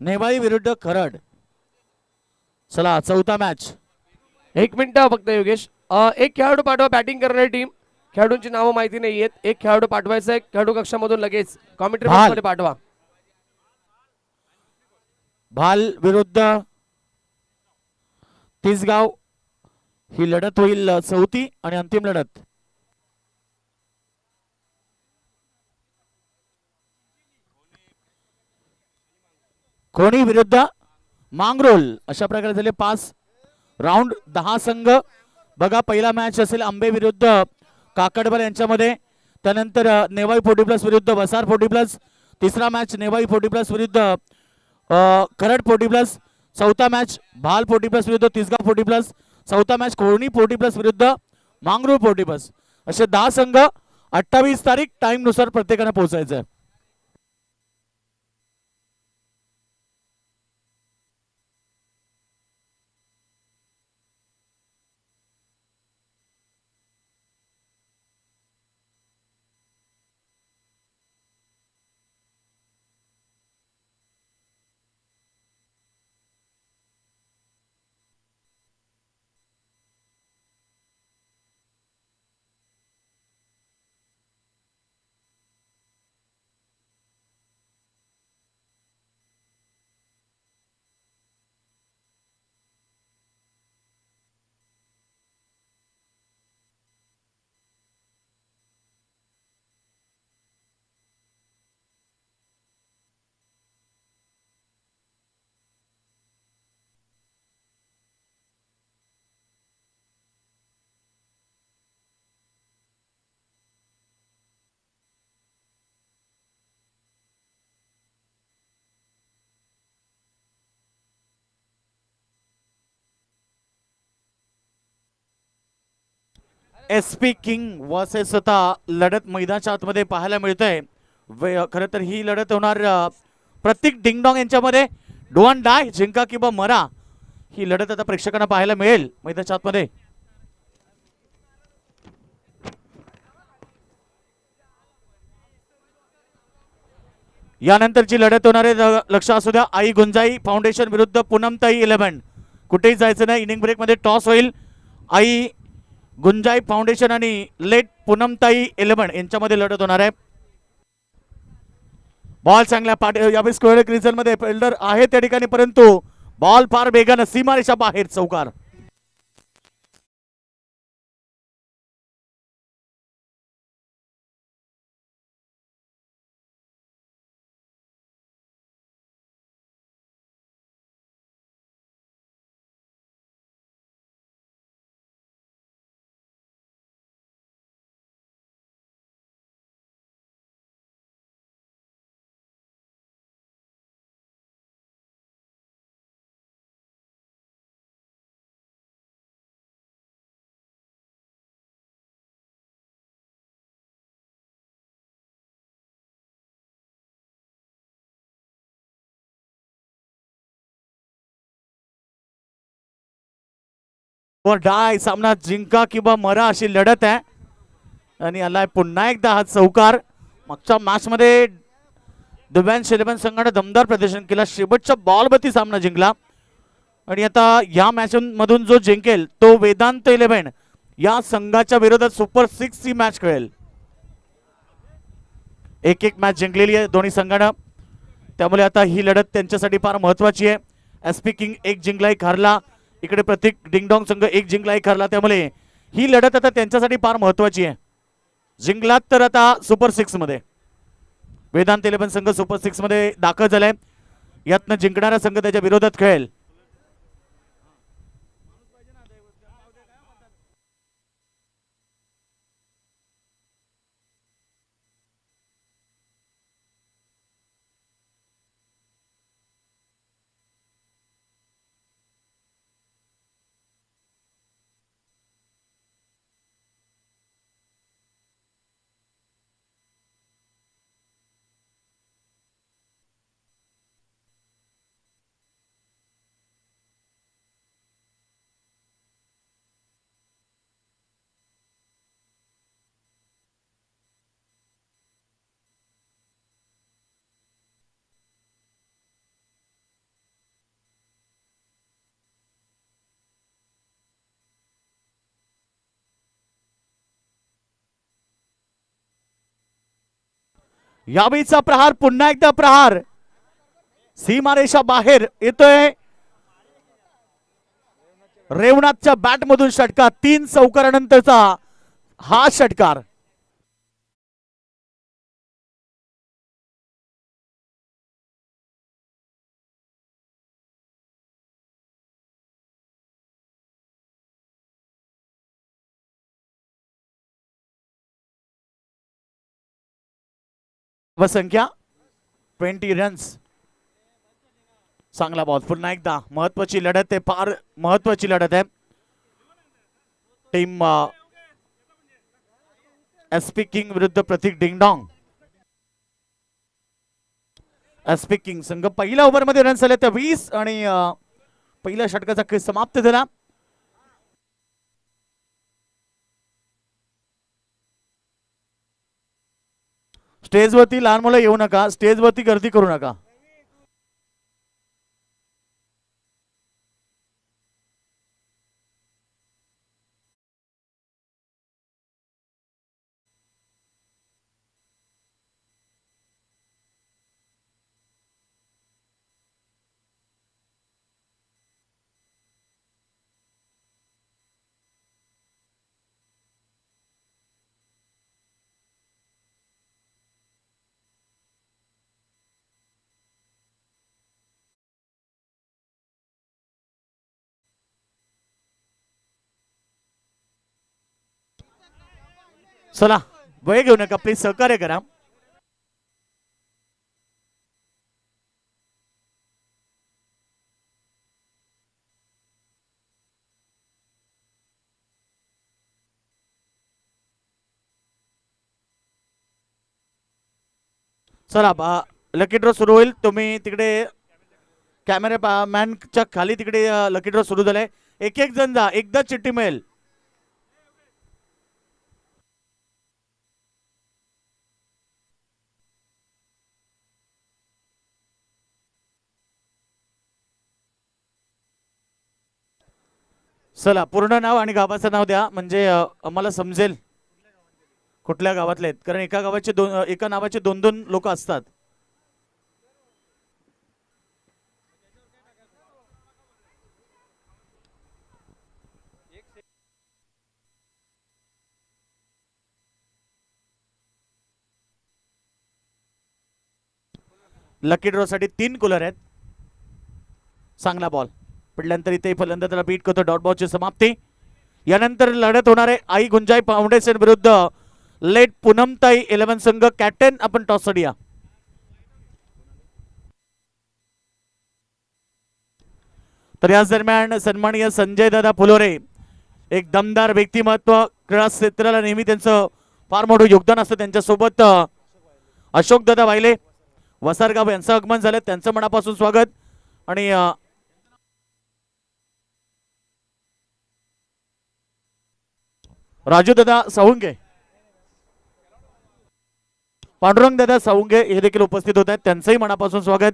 नेवाळी विरुद्ध खरड. चला चौथा मॅच. 1 मिनिट फक्त योगेश. एक खेळाडू पाठवा बॅटिंग करणारी टीम. खेळाडूंची नावं माहिती नाहीयेत. एक खेळाडू पाठवायचा आहे खेळाडू कक्षामधून लगेच कॉमेंट्री बॉक्स मध्ये पाठवा. भाल विरुद्ध तिसगाव ही लढत होईल चौथी आणि अंतिम लढत. कोणी विरुद्ध मांगरोल अशा प्रकारे झाले 5 राऊंड 10 संघ. बघा पहिला मॅच असेल आंबे विरुद्ध काकडबल यांच्यामध्ये. त्यानंतर नेवाई 40 प्लस विरुद्ध वसार 40 प्लस. तिसरा मॅच नेवाई 40 प्लस विरुद्ध खरड 40 प्लस. चौथा मॅच भाल 40 प्लस विरुद्ध तिसगाव 40 प्लस. चौथा मॅच कोणी 40 प्लस विरुद्ध मांगरूळ 40 प्लस. असे 10 संघ. 28 तारीख टाइम नुसार प्रत्येकाने पोहोचायचं आहे. SP किंग वर्सेस आता लढत मैदानाच्या आतमध्ये पाहायला मिळतंय. खरं तर ही लढत होणार प्रत्येक डिंगडॉंग यांच्यामध्ये. डू अँड डाय जिंका किंवा मरा ही लढत आता प्रेक्षकांना पाहायला मिळेल मैदानाच्या आतमध्ये. यानंतरची लढत होणार आहे लक्ष असू द्या आई गुंजाई फाउंडेशन विरुद्ध पूनमताई 11. कुठेही जायचं नाही. इनिंग ब्रेक मध्ये टॉस होईल. आई गुंजाई फाउंडेशन आणि लेट पूनमताई 11 यांच्यामध्ये लढत होणार आहे. बॉल चांगल्या यावेळी स्क्वेअर क्रिजन मध्ये फिल्डर आहे त्या ठिकाणी परंतु बॉल फार वेगानं सीमारेषा बाहेर चौकार. डाय सामना जिंका किंवा मरा अशी लढत आहे. आणि आलाय पुन्हा एकदा हा चौकार. मागच्या मॅच मध्ये दिव्यांश 11 संघाने दमदार प्रदर्शन केला. शेवटच्या बॉलवरती सामना जिंकला. आणि आता या मॅच मधून जो जिंकेल तो वेदांत 11 या संघाच्या विरोधात सुपर 6 ची मॅच खेळेल. एक एक मॅच जिंकलेली आहे दोन्ही संघानं. त्यामुळे आता ही लढत त्यांच्यासाठी फार महत्वाची आहे. SP किंग एक जिंकला एक हारला. इकडे प्रत्येक डिंगडॉंग संघ एक जिंकला एक हारला. त्यामुळे ही लढत आता त्यांच्यासाठी फार महत्वाची आहे. जिंकलात तर आता सुपर 6 मध्ये वेदांत 11 संघ सुपर 6 मध्ये दाखल झालाय. यातनं जिंकणारा संघ त्याच्या विरोधात खेळेल. यावेळीचा प्रहार पुन्हा एकदा प्रहार सीमारेषा बाहेर येतोय. रेवनाथच्या बॅट मधून षटकार 3 चौकारानंतरचा हा षटकार. संख्या 20 रन्स. चांगला बॉल पुन्हा एकदा महत्वाची लढत आहे, फार महत्वाची लढत आहे. टीम एसपी किंग विरुद्ध प्रतीक डिंगडॉंग. एसपी किंग संघ पहिल्या ओव्हर मध्ये रन्स आले त्या 20 आणि पहिल्या षटकाचा खेळ समाप्त झाला. स्टेजवरती लहान मुलं येऊ नका, स्टेजवरती गर्दी करू नका. चला वेळ घेऊ नका, प्लीज सहकार्य करा. चला लकी ड्रॉ सुरू होईल. तुम्ही तिकडे कॅमेरा मॅनच्या खाली तिकडे लकी ड्रॉ सुरू झालाय. एक एक जण जा, एकदा चिठ्ठी मिळेल. चला पूर्ण नाव आणि गावाचं नाव द्या, म्हणजे आम्हाला समजेल कुठल्या गावातले आहेत, कारण एका गावाचे एका नावाचे 2-2 लोक असतात. लकी ड्रॉ साठी 3 कूलर आहेत. चांगला बॉल पडल्यानंतर इथे फलंदाज त्याला बीट करतो. डॉट बॉलची समाप्ती. यानंतर लढत होणार आहे आई गुंजाई फाउंडेशन विरुद्ध लेट पूनमताई 11 संघ. कॅप्टन आपण टॉस साठी या. तर याच दरम्यान सन्माननीय संजय दादा फुलोरे, एक दमदार व्यक्तिमत्व, क्रीडा क्षेत्राला नेहमी त्यांचं फार मोठं योगदान असतं. त्यांच्यासोबत अशोक दादा वायले वसारगाव यांचं आगमन झालं, त्यांचं मनापासून स्वागत. आणि राजू दादा सावंगे, पांडुरंग दादा सावंगे हे देखील उपस्थित होत आहेत, त्यांचंही मनापासून स्वागत.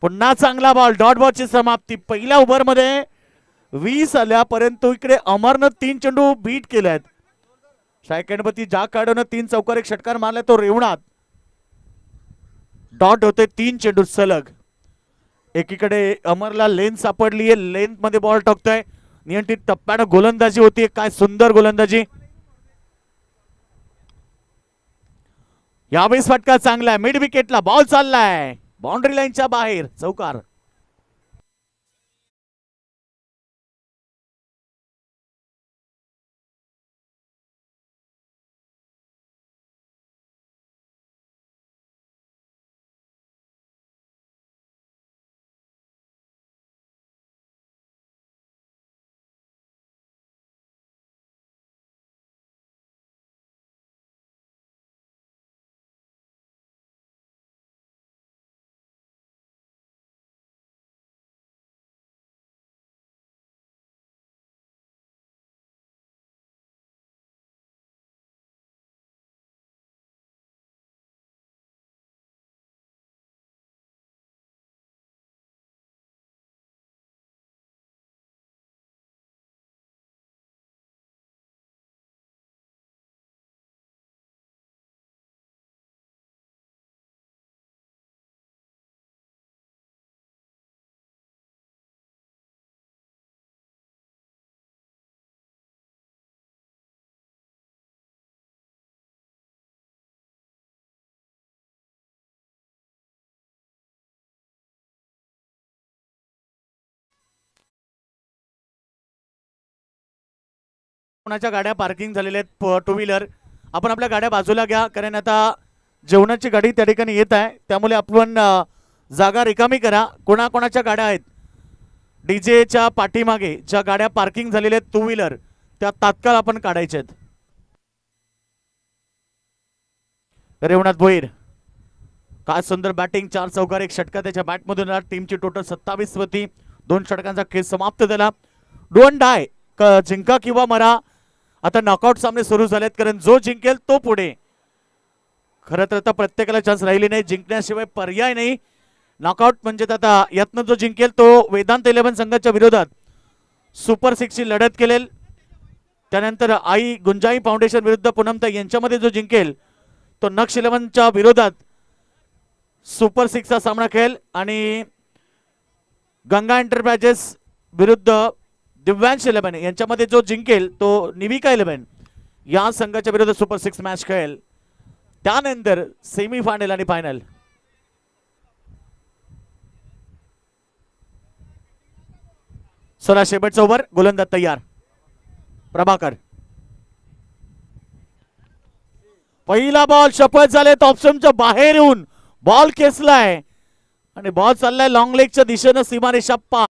पुन्हा चांगला बॉल, डॉट बॉलची समाप्ती. पहिल्या ओव्हर मध्ये 20 आल्या, परंतु इकडे अमरनं 3 चेंडू बीट केले आहेत. शायकणपती ज्या काढून 3 चौकार एक षटकार मारला तो रेवणात. डॉट होते 3 चेंडू सलग. एकीकडे अमरला लेन सापडली आहे, लेन मध्ये बॉल टाकतोय. नियंत्रित टप्प्यानं गोलंदाजी होती, काय सुंदर गोलंदाजी. यावेळेस फटका चांगला आहे, मिड विकेटला बॉल चाललाय, बाउंड्री लाईनच्या बाहेर, चौकार. आपणाच्या गाड्या पार्किंग झालेल्या आहेत टू व्हीलर. आपण आपल्या गाड्या बाजूला घ्या, कारण आता जेवणाची गाडी त्या ठिकाणी येत आहे, त्यामुळे आपण जागा रिकामी करा. कोणाकोणाच्या गाड्या आहेत डीजेच्या पाठीमागे ज्या गाड्या पार्किंग झालेल्या आहेत टू व्हीलर, त्या तात्काळ आपण काढायच्या आहेत. रेवनाथ भोईर, काय सुंदर बॅटिंग, 4 चौकार 1 षटका त्याच्या बॅटमधून आला. टीमची टोटल 27 वरती 2 षटकांचा खेळ समाप्त झाला. डू अँड डाय, जिंका किंवा मरा. आता नॉकआउट सामने सुरू झालेत, कारण जो जिंकेल तो पुढे. खरं तर आता प्रत्येकाला चान्स राहिली नाही, जिंकण्याशिवाय पर्याय नाही. नॉकआउट म्हणजे आता यातनं जो जिंकेल तो वेदांत 11 संघाच्या विरोधात सुपर 6 ची लढत केलेल. त्यानंतर आई गुंजाई फाउंडेशन विरुद्ध पूनमताई यांच्यामध्ये जो जिंकेल तो नक्ष 11च्या विरोधात सुपर 6 चा सामना खेळेल. आणि गंगा एंटरप्राइजेस विरुद्ध दिव्यांश 11 यांच्यामध्ये जो जिंकेल तो निविका 11 या संघाच्या विरुद्ध सुपर 6 मॅच खेळेल. त्यानंतर सेमी फायनल आणि फायनल. चला शेवटचा ओव्हर, गोलंदाज तयार. प्रभाकर, पहिला बॉल शपथ झाले, ऑप्शनच्या बाहेर येऊन बॉल खेचलाय आणि बॉल चाललाय लॉंग लेगच्या दिशेनं सीमारेषा पार.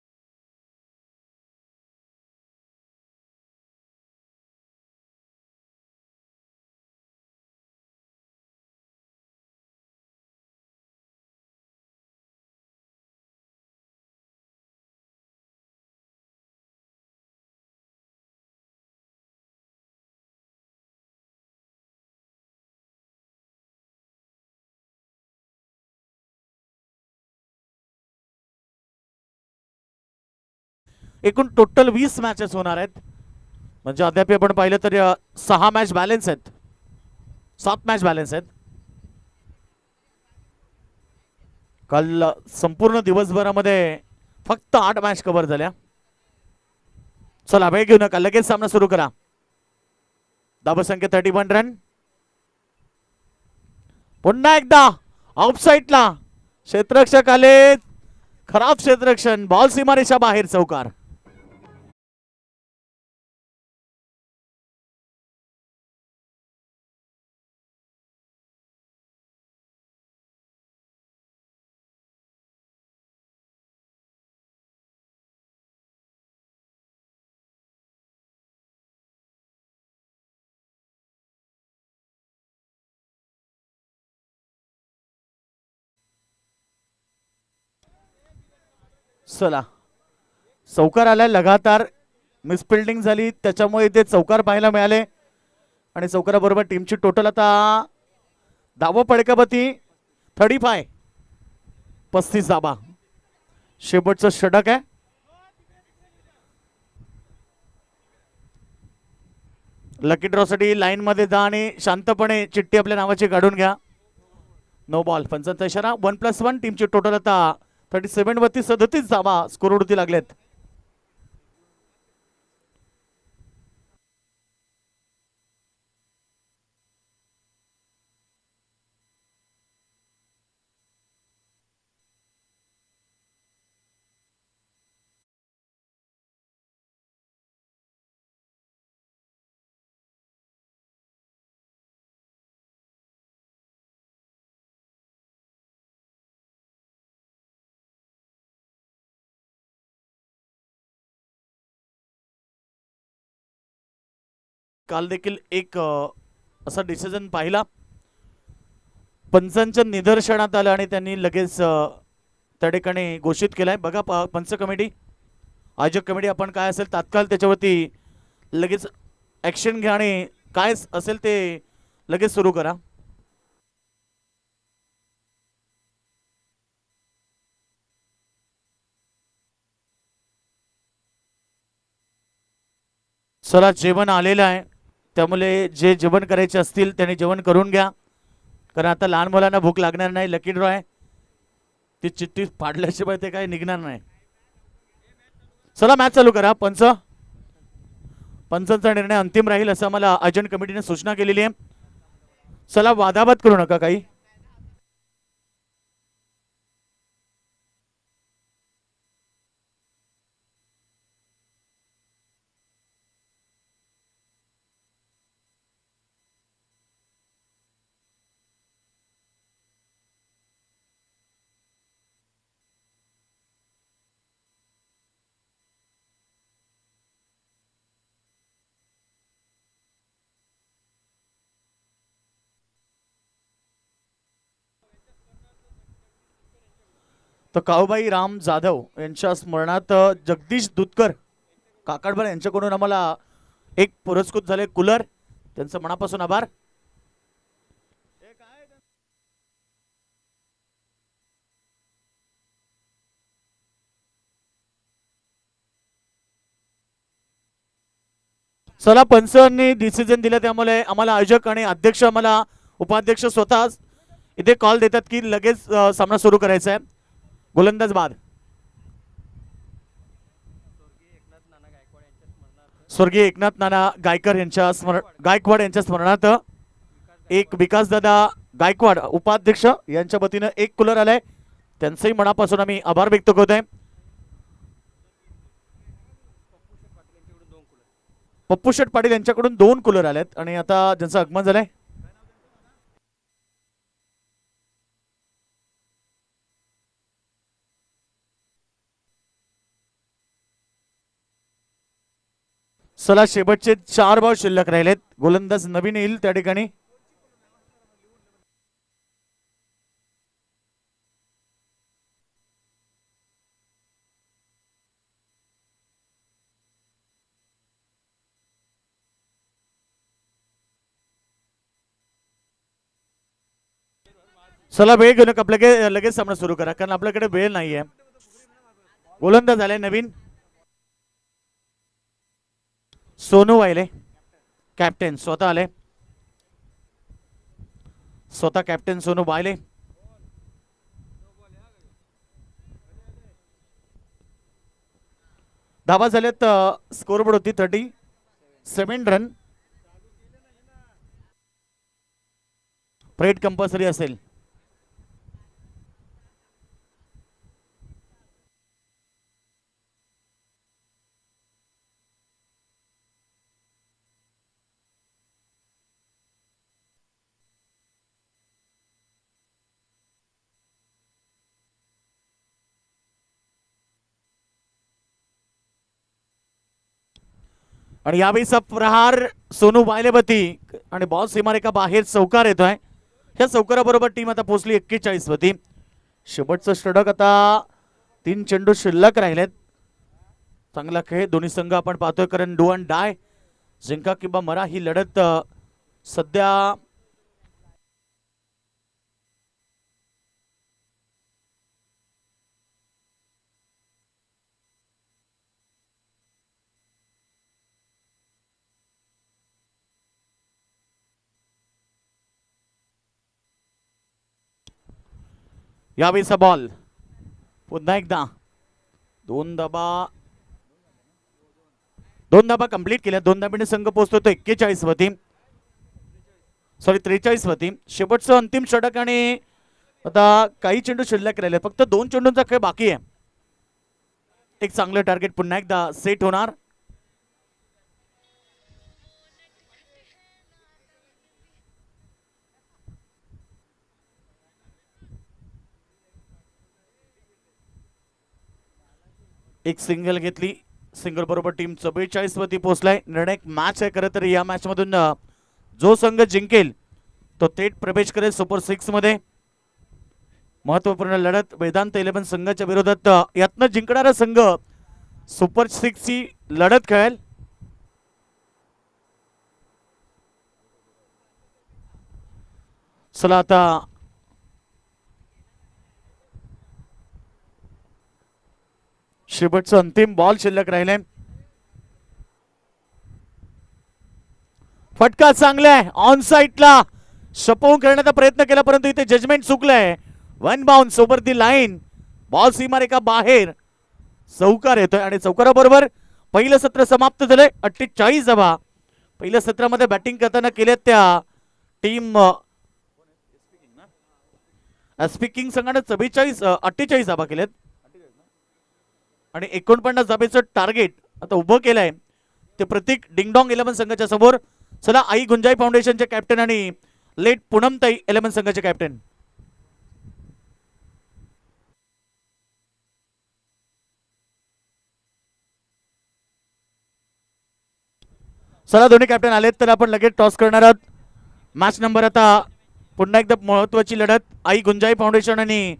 एकूण टोटल 20 मॅचेस होणार आहेत, म्हणजे अद्याप आपण पाहिलं तर 6 मॅच बॅलन्स आहेत, 7 मॅच बॅलन्स आहेत. काल संपूर्ण दिवसभरामध्ये फक्त 8 मॅच कव्हर झाल्या. चला वेळ घेऊ नका, लगेच सामना सुरू करा. धावसंख्या 31 रन. पुन्हा एकदा ऑफ साइडला क्षेत्ररक्षक आले, खराब क्षेत्ररक्षण, बॉल सीमारेषा बाहेर, चौकार. चला चौकार आलाय, लगातार मिसफिल्डिंग झाली त्याच्यामुळे ते चौकार पाहायला मिळाले. आणि चौकाराबरोबर टीमची टोटल आता धावा पडकापती 35 धावा. शेवटचं षटक आहे. लकी ड्रॉ साठी लाईन मध्ये जा आणि शांतपणे चिठ्ठी आपल्या नावाची काढून घ्या. नो बॉल, पंचांचा इशारा. 1+1. टीमची टोटल आता 37 वरती 37 धावा स्कोरवरती लागलेत. काल देखील एक असा डिसिजन पाहिला, पंचांच्या निदर्शनात आलं आणि त्यांनी लगेच त्या ठिकाणी घोषित केलाय. बघा पंच कमिटी, आयोजक कमिटी, आपण काय असेल तात्काळ त्याच्यावरती लगेच ऍक्शन घ्या आणि काय असेल ते लगेच सुरू करा. चला जेवण आलेलं आहे, त्यामुळे जे जेवण करायचे असतील त्यांनी जेवण करून घ्या, कारण आता लहान मुलांना भूक लागणार नाही. लकी ड्रॉ आहे, ती चिठ्ठी फाडल्याशिवाय ते काही निघणार नाही. चला मॅच चालू करा. पंचांचा निर्णय अंतिम राहील असं मला आयोजन कमिटीने सूचना केलेली आहे. चला वादाबाद करू नका काही. तर काऊबाई राम जाधव यांच्या स्मरणार्थ जगदीश दुधकर काकडबर यांच्याकडून आम्हाला एक पुरस्कृत झाले कूलर, त्यांचं मनापासून आभार. चला, पंचांनी डिसिजन दिलं त्यामुळे आम्हाला आयोजक आणि अध्यक्ष, आम्हाला उपाध्यक्ष स्वतः इथे कॉल देतात की लगेच सामना सुरू करायचा आहे. गोलंदाज बाद. स्वर्गीय एकनाथ नाना गायकर यांच्या गायकवाड यांच्या स्मरणार्थ एक विकासदादा गायकवाड उपाध्यक्ष यांच्या वतीनं एक कूलर आलाय, त्यांचंही मनापासून आम्ही आभार व्यक्त करत आहे. पप्पू शेठ पाटील यांच्याकडून 2 कूलर आलेत आणि आता ज्यांचं आगमन झालंय. चला, शेवटचे 4 बॉल शिल्लक राहिलेत. गोलंदाज नवीन येईल त्या ठिकाणी. चला, वेळ घेऊन आपल्याकडे लगेच सामना सुरू करा, कारण आपल्याकडे वेळ नाहीये. गोलंदाज आले नवीन सोनू वायले, कॅप्टन स्वतः आले. स्वतः कॅप्टन सोनू वायले. धावा झाल्यात, स्कोरबोर्ड होती 37 रन. प्रेड कंपल्सरी असेल. आणि यावेळीचा प्रहार सोनू वायलेवती आणि बॉल सीमारेखा बाहेर चौकार येतोय. ह्या चौकाराबरोबर टीम आता पोहोचली 41 वती. शेवटचं षटक, आता 3 चेंडू शिल्लक राहिलेत. चांगला खेळ दोन्ही संघ आपण पाहतोय, कारण डू अँड डाय, जिंका किंवा मरा ही लढत सध्या यावेळीचा बॉल पुन्हा एकदा 2 धाबा कंप्लीट केल्या. 2 धाब्याने संघ पोहोचतो 41 वती, सॉरी 43 वती. शेवटचं अंतिम षटक आणि आता काही चेंडू शिल्लक राहिले, फक्त 2 चेंडूंचा खेळ बाकी आहे. एक चांगलं टार्गेट पुन्हा एकदा सेट होणार. एक सिंगल घेतली, सिंगल बरोबर टीम 44 वरती पोहोचलाय. निर्णायक मॅच आहे खरं तर. या मॅच मधून जो संघ जिंकेल तो थेट प्रवेश करेल सुपर 6 मध्ये. महत्वपूर्ण लढत वेदांत 11 संघाच्या विरोधात यातनं जिंकणारा संघ सुपर 6 ची लढत खेळेल. चला, आता शेवटचं अंतिम बॉल शिल्लक राहिले. फटका चांगला आहे, ऑन साइडला शपवून करण्याचा प्रयत्न केला, परंतु इथे जजमेंट चुकलंय. 1 bounce over the line. Ball सीमारेखा बाहेर चौकार येतोय आणि चौकाराबरोबर पहिलं सत्र समाप्त झालंय. 48 धावा पहिल्या सत्रामध्ये बॅटिंग करताना केल्यात त्या टीम स्पीकिंग संघाने 48 धावा केल्यात आणि 49 धाबेचं टार्गेट आता उभं केलंय ते प्रतीक डिंगडॉंग 11 संघाच्या समोर. चला, आई गुंजाई फाउंडेशनचे कॅप्टन आणि लेट पूनमताई 11 संघाचे कॅप्टन. चला, दोन्ही कॅप्टन आलेत तर आपण लगेच टॉस करणार आहोत. मॅच नंबर आता पुन्हा एकदा महत्वाची लढत आई गुंजाई फाउंडेशन आणि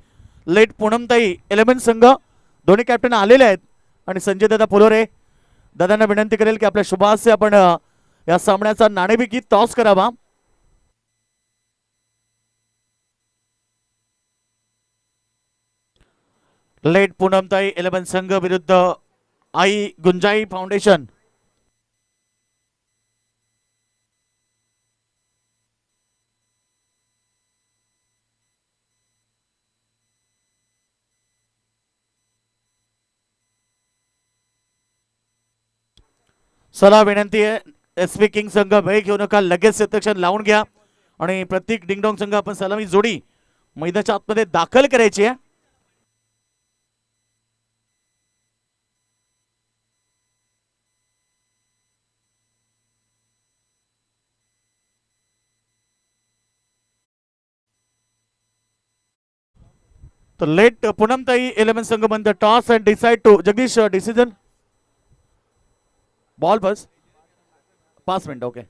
लेट पूनमताई 11 संघ दोन्ही कॅप्टन आलेले आहेत आणि संजय दादा पोलोरे दादांना विनंती करेल की आपल्या शुभास्य आपण या सामन्याचा नाणेफेकी टॉस करावा. लेट पूनमताई 11 संघ विरुद्ध आई गुंजाई फाउंडेशन. चला विनंती आहे एसपी किंग संघ वेळ घेऊ नका लगेच सेक्शन लावून घ्या आणि प्रत्येक डिंगडोंग संघ आपण सलामी जोडी मैदानाच्या आतमध्ये दाखल करायची आहे. तर लेट पूनमताई 11 संघ बंद toss and decide to Jagdish decision ball बस 5 मिनिट. ओके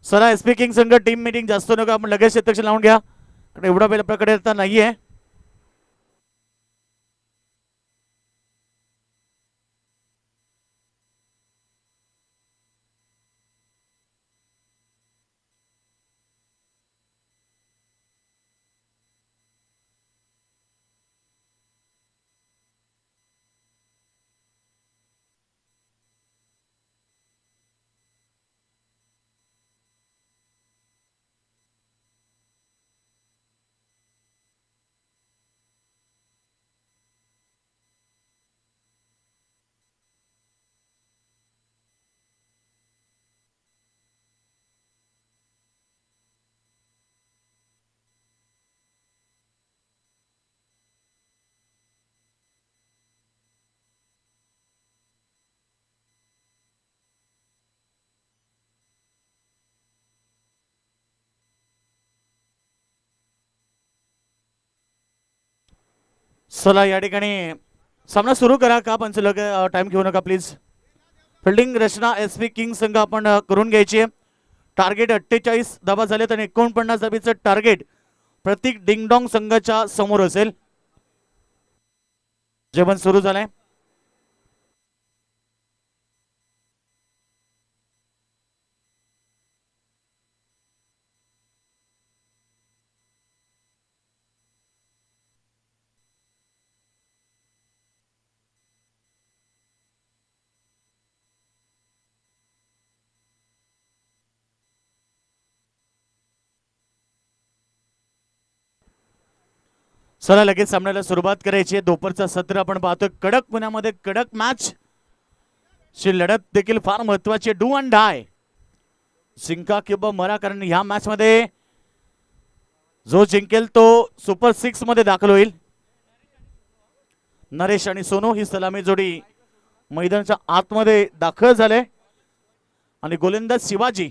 चला एसपी किंग संघ टीम मीटिंग जास्त नका आपण लगेच सेक्शन लावून घ्या कारण एवढा वेळ आपल्याकडे आता नाहीये. चला या ठिकाणी सामना सुरू करा का पंच लग टाइम घेऊ नका प्लीज. फिल्डिंग रचना एसपी किंग संघ आपण करून घ्यायची आहे. टार्गेट 48 धावा झालेत आणि 49 धाबीचं टार्गेट प्रत्येक डिंगडॉंग संघाच्या समोर असेल. जेवण सुरू झालंय. चला लगेच सामन्याला सुरुवात करायची आहे. दुपारचा सत्र आपण पाहतोय कडक पुण्यामध्ये कडक मॅच ची लढत देखील फार महत्वाची डू अँड डाय जिंका किंवा मरा कारण ह्या मॅच मध्ये जो जिंकेल तो सुपर 6 मध्ये दाखल होईल. नरेश आणि सोनू ही सलामी जोडी मैदानाच्या आतमध्ये दाखल झाले आणि गोलंदाज शिवाजी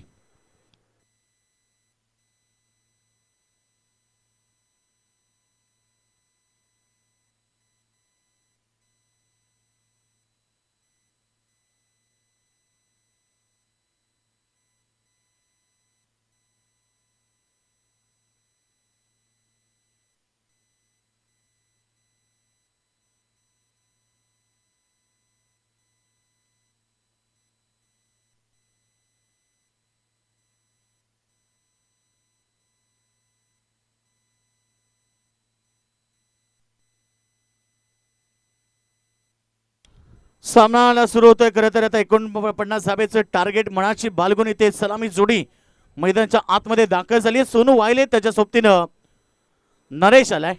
सामनाला सुरू होतोय. खरं तर आता 49 धाब्याचं टार्गेट मनाची बालगुन इथे सलामी जोडी मैदानाच्या आतमध्ये दाखल झाली. सोनू वाहिले त्याच्या सोबतीनं नरेश आलाय.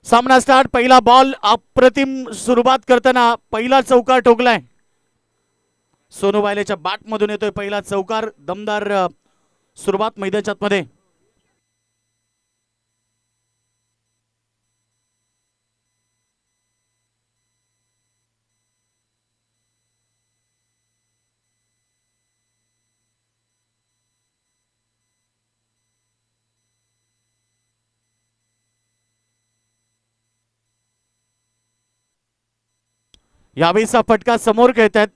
सामना स्टार्ट. पहिला बॉल अप्रतिम सुरुवात करताना पहिला चौकार ठोकलाय. सोनू वायलेच्या बाट मधून येतोय पहिला चौकार. दमदार सुरुवात मैदानाच्या आतमध्ये. यावेळीचा फटका समोर खेळतात.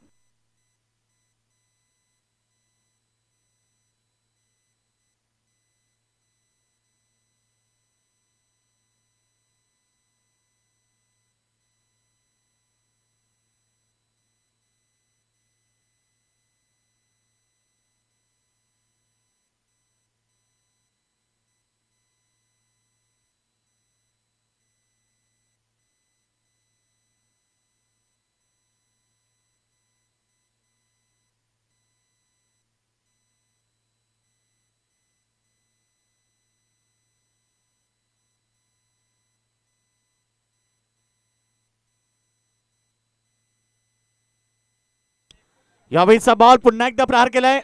यावेळीचा बॉल पुन्हा एकदा प्रहार केलाय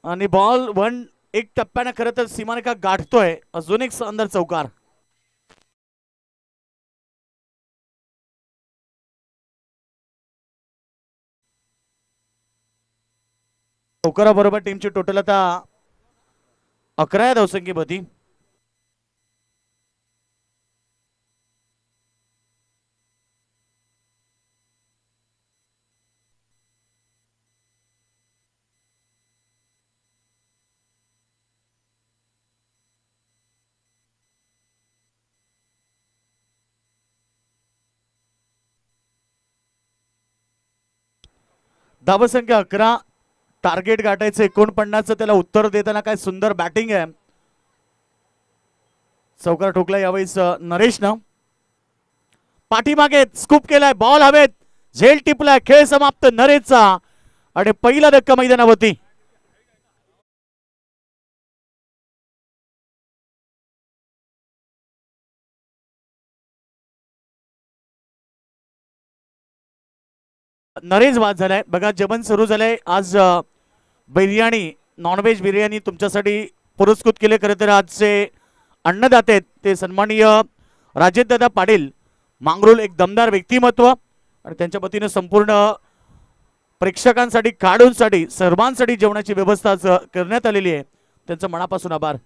आणि बॉल एक टप्प्यानं खरं तर सीमारेखा गाठतोय. अजून एक अंदर चौकार. चौकाराबरोबर टीमची टोटल आता 11 या धावसंख्येमध्ये. धावसंख्या 11. टार्गेट गाठायचं 49. त्याला उत्तर देताना काय सुंदर बॅटिंग आहे. चौकार ठोकला यावेळेस नरेशनं. पाठीमागे स्कूप केलाय. बॉल हवेत. झेल टिपलाय. खेळ समाप्त नरेशचा आणि पहिला धक्का मैदानावरती. नरेश बाद झालाय. बघा जेवण सुरू झालंय. आज बिर्याणी नॉनव्हेज बिर्याणी तुमच्यासाठी पुरस्कृत केले. खरं तर आजचे अन्नदाते आहेत ते सन्माननीय राजेशदादा पाटील मांगरोल. एक दमदार व्यक्तिमत्व आणि त्यांच्या वतीने संपूर्ण प्रेक्षकांसाठी खेळाडूंसाठी सर्वांसाठी जेवणाची व्यवस्था करण्यात आलेली आहे. त्यांचं मनापासून आभार.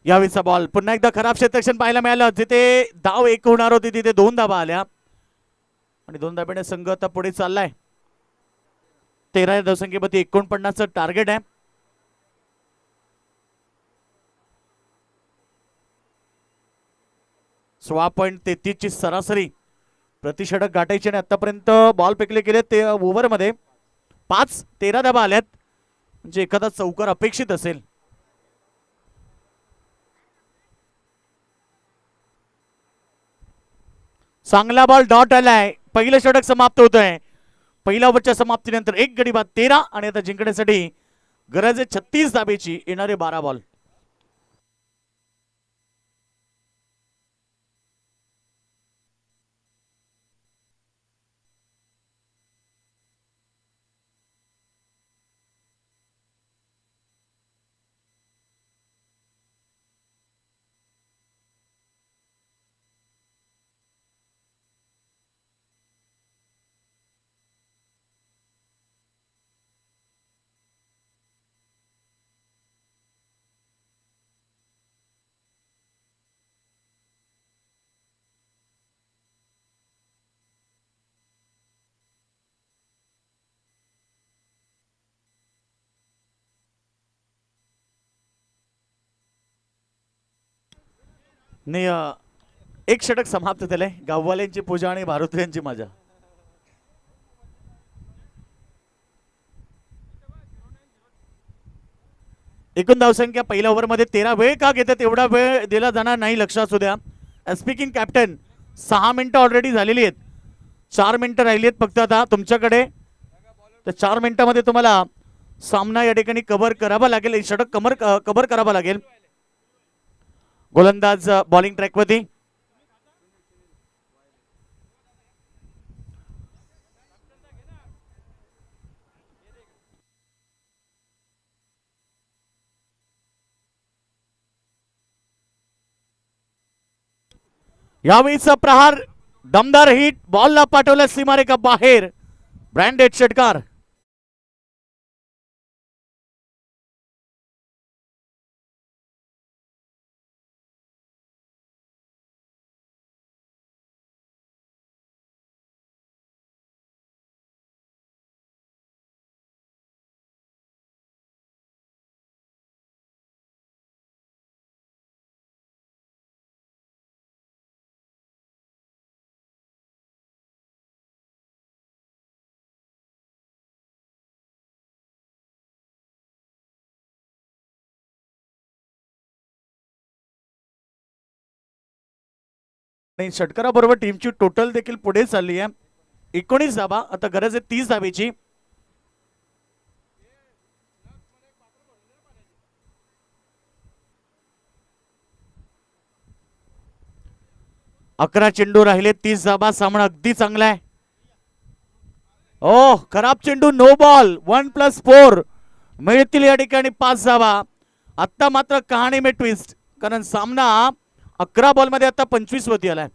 यावेळीचा बॉल पुन्हा एकदा खराब क्षेत्ररक्षण पाहायला मिळालं. जिथे धाव एक होणार होती तिथे 2 धावा आल्या आणि 2 धाब्याने संघ आता पुढे चाललाय. 13 धावसंख्येमध्ये 49चं टार्गेट आहे. .33 सरासरी प्रतिषटक गाठायची आणि आतापर्यंत बॉल फेकले गेले ते ओव्हरमध्ये 13 धावा आल्यात. म्हणजे एखादा चौकार अपेक्षित असेल. चांगला बॉल डॉट आलाय. पहिलं षटक समाप्त होत आहे. पहिल्या ओव्हरच्या समाप्तीनंतर 1 गडी बाद 13 आणि आता जिंकण्यासाठी गरज आहे 36 धाब्याची. येणारे 12 बॉल. एक षटक समाप्त झालंय. गाववाल्यांची पूजा आणि भारोत्र्यांची मजा. एकूण धावसंख्या पहिल्या ओव्हरमध्ये 13. वेळ का घेतात, एवढा वेळ दिला जाणार नाही, लक्षात असू द्या. स्पीकिंग कॅप्टन, 6 मिनिटं ऑलरेडी झालेली आहेत, 4 मिनिटं राहिली आहेत फक्त आता तुमच्याकडे. तर 4 मिनिटांमध्ये तुम्हाला सामना या ठिकाणी कव्हर करावा लागेल, षटक कव्हर करावा लागेल. गोलंदाज बॉलिंग ट्रॅकवरती. यावेळीचा प्रहार दमदार हिट, बॉलला पाठवला सीमारेखा बाहेर. ब्रँडेड षटकार. आणि षटकाराबरोबर टीमची टोटल देखील पुढे चालली आहे. 19 धाबा, आता गरज आहे 30 धाबेची. अकरा चेंडू राहिले, 30 धाबा. सामना अगदी चांगला आहे. ओ खराब चेंडू, नो बॉल. 1+4 मिळतील या ठिकाणी 5 धाबा. आता मात्र कहाणी में ट्विस्ट, कारण सामना 11 बॉल मध्ये आता 25 वरती आलाय.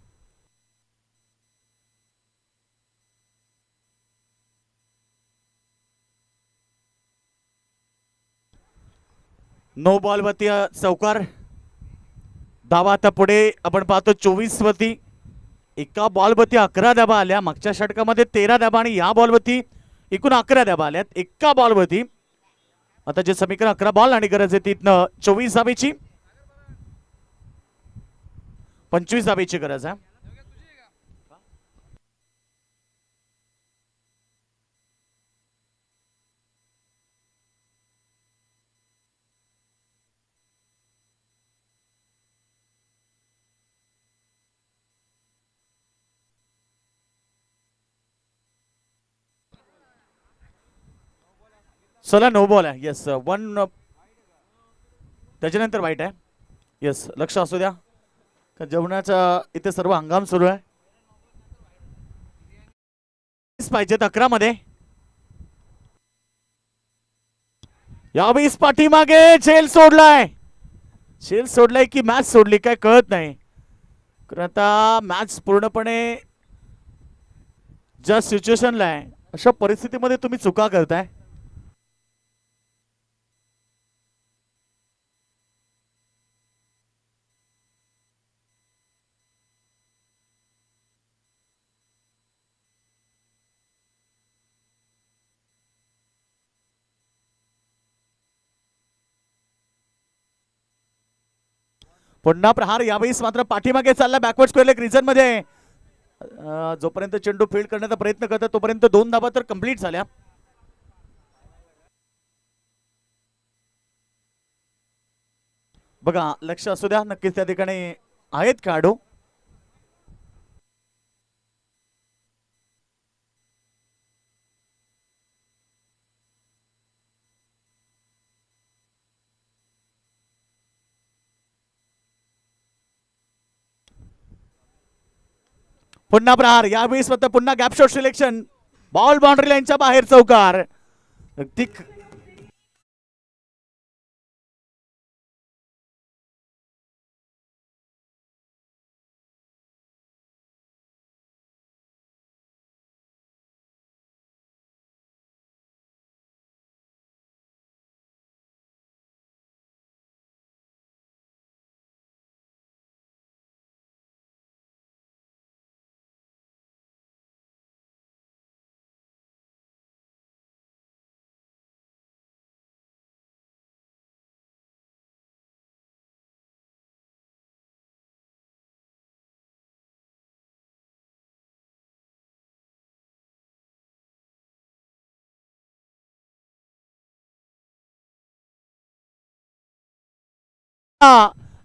नो बॉल वरती चौकार. धावा आता पुढे आपण पाहतो 24 वरती. एका बॉल वरती 11 धाबा आल्या. मागच्या षटकामध्ये 13 धाबा आणि या बॉल वरती एकूण 11 धाबा आल्यात एका बॉल वरती. आता जे समीकरण 11 बॉल आणि गरज आहे तिथनं 24 धाबेची, 25 धाबेची गरज आहे. चला नो बॉल आहे. येस 1, त्याच्यानंतर वाईट आहे. येस लक्ष असू द्या, जेवणाचा इथे सर्व हंगाम सुरू आहे. पाहिजेत 11 मध्ये. यावेळीस पाठीमागे झेल सोडलाय. झेल सोडलाय की मॅच सोडली काय कळत नाही, कारण आता मॅच पूर्णपणे ज्या सिच्युएशनला आहे अशा परिस्थितीमध्ये तुम्ही चुका करताय. पुन्हा प्रहार, यावेळेस मात्र पाठीमागे चालला, बॅकवर्ड स्क्वेअर लेग रिजन मध्ये. जोपर्यंत चेंडू फील्ड करण्याचा प्रयत्न करतात तोपर्यंत 2 धाबा तर कंप्लीट झाल्या. बघा लक्ष असू द्या, नक्कीच त्या ठिकाणी आहेत खेळाडू. पुन्हा प्रहार, यावेळेस फक्त पुन्हा gap shot selection, ball boundary लाईनच्या बाहेर चौकार. अगदी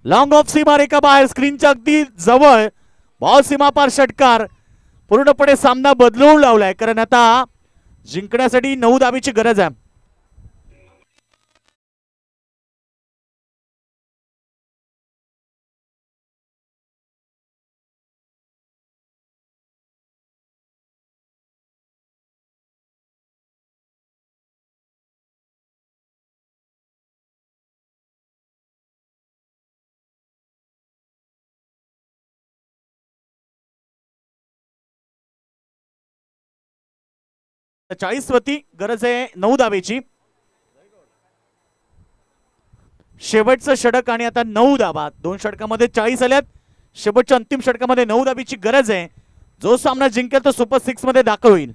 लॉंग ऑफ सीमारेखा बाहेर, स्क्रीनच्या अगदी जवळ बॉल सीमापार षटकार. पूर्णपणे सामना बदलवून लावलाय, कारण आता जिंकण्यासाठी 9 धावेची गरज आहे. चाळीस वरती गरज आहे 9 धावेची. शेवटचं षटक आणि आता 9 धावा. 2 षटकामध्ये 40 आल्यात. शेवटच्या अंतिम षटकामध्ये 9 धावेची गरज आहे. जो सामना जिंकेल तो सुपर 6 मध्ये दाखल होईल.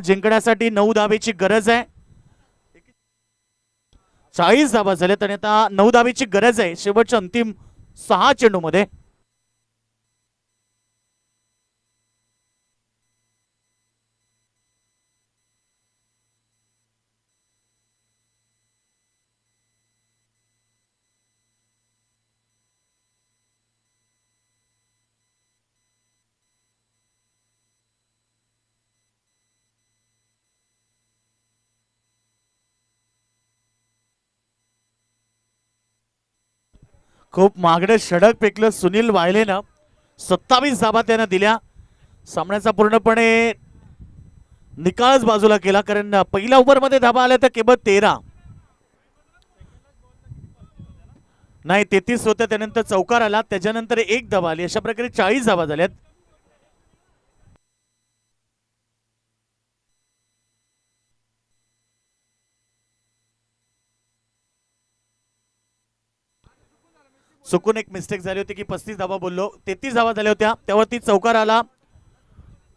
जिंकण्यासाठी 9 धावेची गरज आहे. 40 धावा झाल्यात आणि आता 9 धावेची गरज आहे शेवटच्या अंतिम 6 चेंडू मध्ये. खूप मागडे षटक फेकलं सुनील वायलेनं. 27 धावा त्यानं दिल्या. सामन्याचा पूर्णपणे निकालच बाजूला केला, कारण पहिल्या ओव्हरमध्ये धावा आल्या तर केवळ 13 नाही 33 होत्या. त्यानंतर चौकार आला, त्याच्यानंतर 1 धावा आली. अशा प्रकारे 40 धावा झाल्यात. चुकून एक मिस्टेक झाली होती की 35 धावा बोललो, 33 धावा झाल्या होत्या. त्यावरती चौकार आला,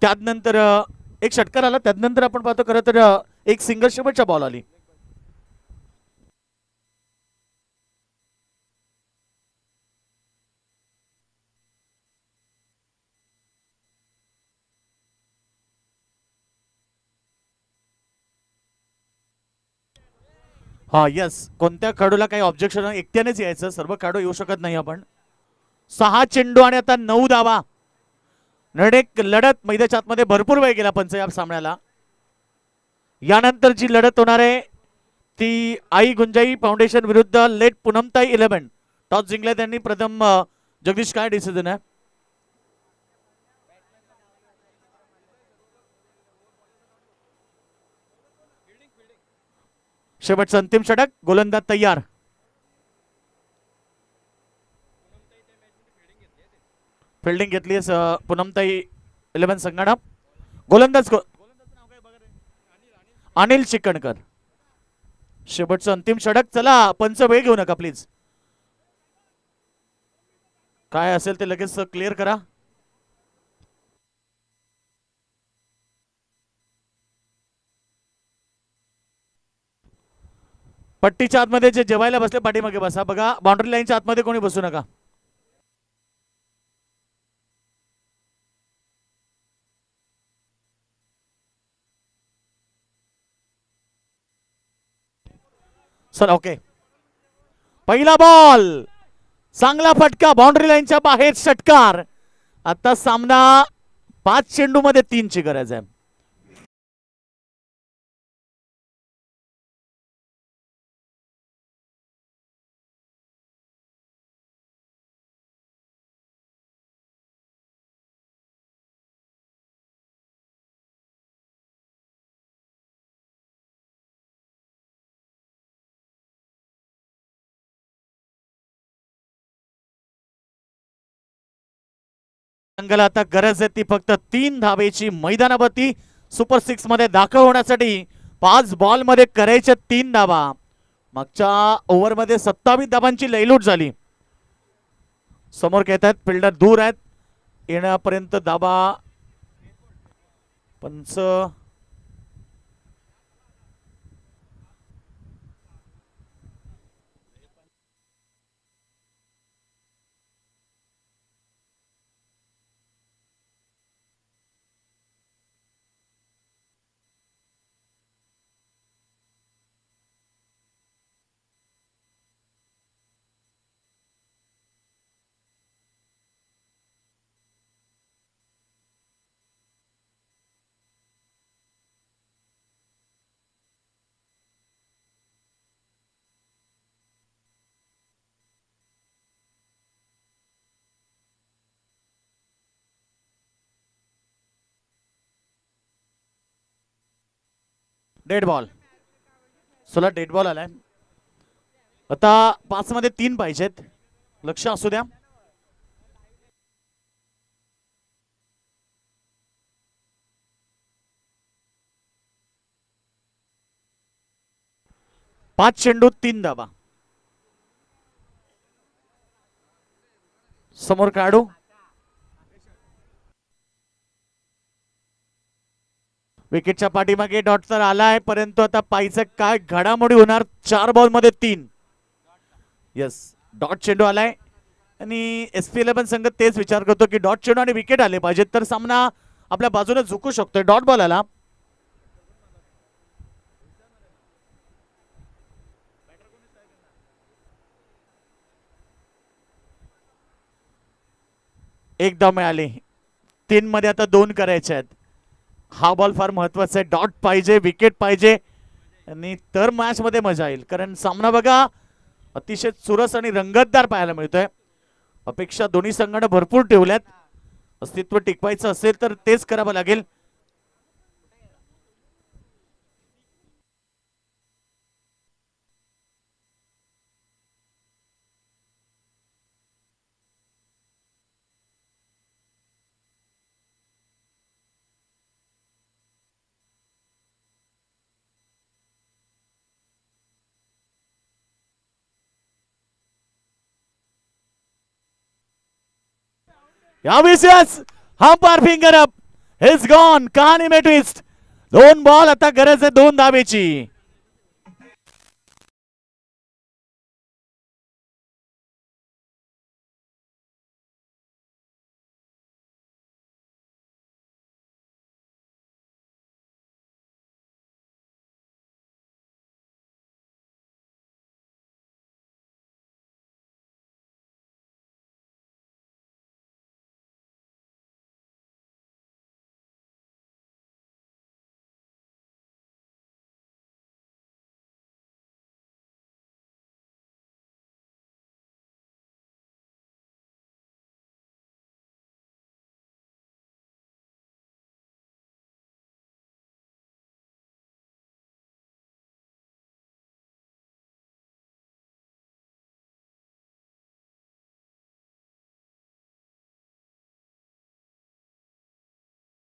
त्यानंतर एक षटकार आला, त्यानंतर आपण पाहतो खरं तर एक सिंगल शेवटच्या बॉल आली. हा यस, कोणत्या खेळाडूला काही ऑब्जेक्शन एकट्यानेच यायचं, सर्व खेळाडू येऊ शकत नाही आपण. 6 चेंडू आणि आता 9 धावा. एक लढत मैदानाच्या आतमध्ये भरपूर वेळ गेला पंच या सामन्याला. यानंतर जी लढत होणार आहे ती आई गुंजाई फाउंडेशन विरुद्ध लेट पूनमताई 11. टॉस जिंकले त्यांनी प्रथम. जगदीश काय डिसिजन आहे? शेवटचं अंतिम षटक, गोलंदाज तयार. फिल्डिंग घेतली पूनमताई 11 संघानं. गोलंदाज अनिल चिकणकर. शेवटचं अंतिम षटक. चला पंच वेळ घेऊ नका प्लीज. काय असेल ते लगेच क्लिअर करा. पट्टीच्या आतमध्ये जे जेवायला बसले पाठीमागे बसा. बघा बाउंड्री लाईनच्या आतमध्ये कोणी बसू नका. Sir okay. पहिला बॉल, चांगला फटका, बाउंड्री लाईनच्या बाहेर षटकार. आता सामना 5 चेंडू मध्ये 3 ची गरज आहे. संघाला आता गरज आहे ती फक्त 3 धावेची मैदानावरती सुपर 6 मध्ये दाखल होण्यासाठी 5 बॉल मध्ये करायच्या 3 धावा. मागच्या ओव्हर मध्ये 27 धावांची लयलूट झाली. समोर घेत आहेत फिल्डर दूर आहेत येण्यापर्यंत धावा पंच डेड बॉल. चला डेड बॉल आलाय. आता 5 मध्ये 3 पाहिजेत. लक्ष असू द्या. पाच चेंडू 3 धावा. समोर काढू. विकेटच्या पाठीमागे डॉट तर आलाय परंतु आता पाहिजे काय घडामोडी होणार. 4 बॉल मध्ये 3. यस डॉट चेंडू आलाय आणि SP11 संघ तेच विचार करतो की डॉट चेंडू आणि विकेट आले पाहिजेत तर सामना आपल्या बाजूने झुकू शकतोय. डॉट बॉल आला. एकदा मिळाले. 3 मध्ये आता 2 करायचे आहेत. हा बॉल फार महत्वाचा आहे. डॉट पाहिजे विकेट पाहिजे आणि तर मॅच मध्ये मजा येईल कारण सामना बघा अतिशय चुरस आणि रंगतदार पाहायला मिळतोय. अपेक्षा दोन्ही संघाने भरपूर ठेवल्यात. अस्तित्व टिकवायचं असेल तर तेच करावं लागेल. यावेळेस umpire finger up. Is gone. कहाणी में ट्विस्ट. 2 बॉल आता गरज आहे 2 धावेची.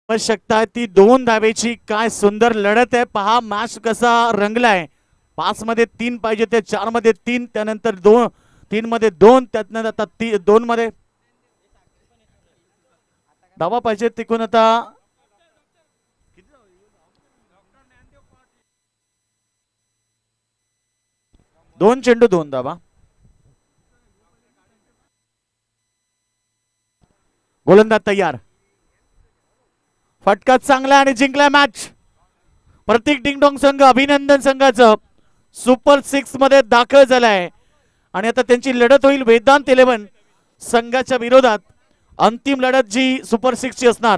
आवश्यकता ती 2 धावेची. काय सुंदर लढत आहे पहा. मॅच कसा रंगलाय. 5 मध्ये 3 पाहिजे ते 4 मध्ये 3 त्यानंतर 3 मध्ये 2 त्यानंतर आता 2 मध्ये धावा पाहिजे तिकून आता 2 चेंडू 2 धावा. गोलंदाज तयार. फटका चांगला आणि जिंकला मॅच. प्रतीक डिंगडोंग संघ अभिनंदन संघाचं सुपर 6 मध्ये दाखल झालाय आणि आता त्यांची लढत होईल वेदांत 11 संघाच्या विरोधात. अंतिम लढत जी सुपर 6 ची असणार.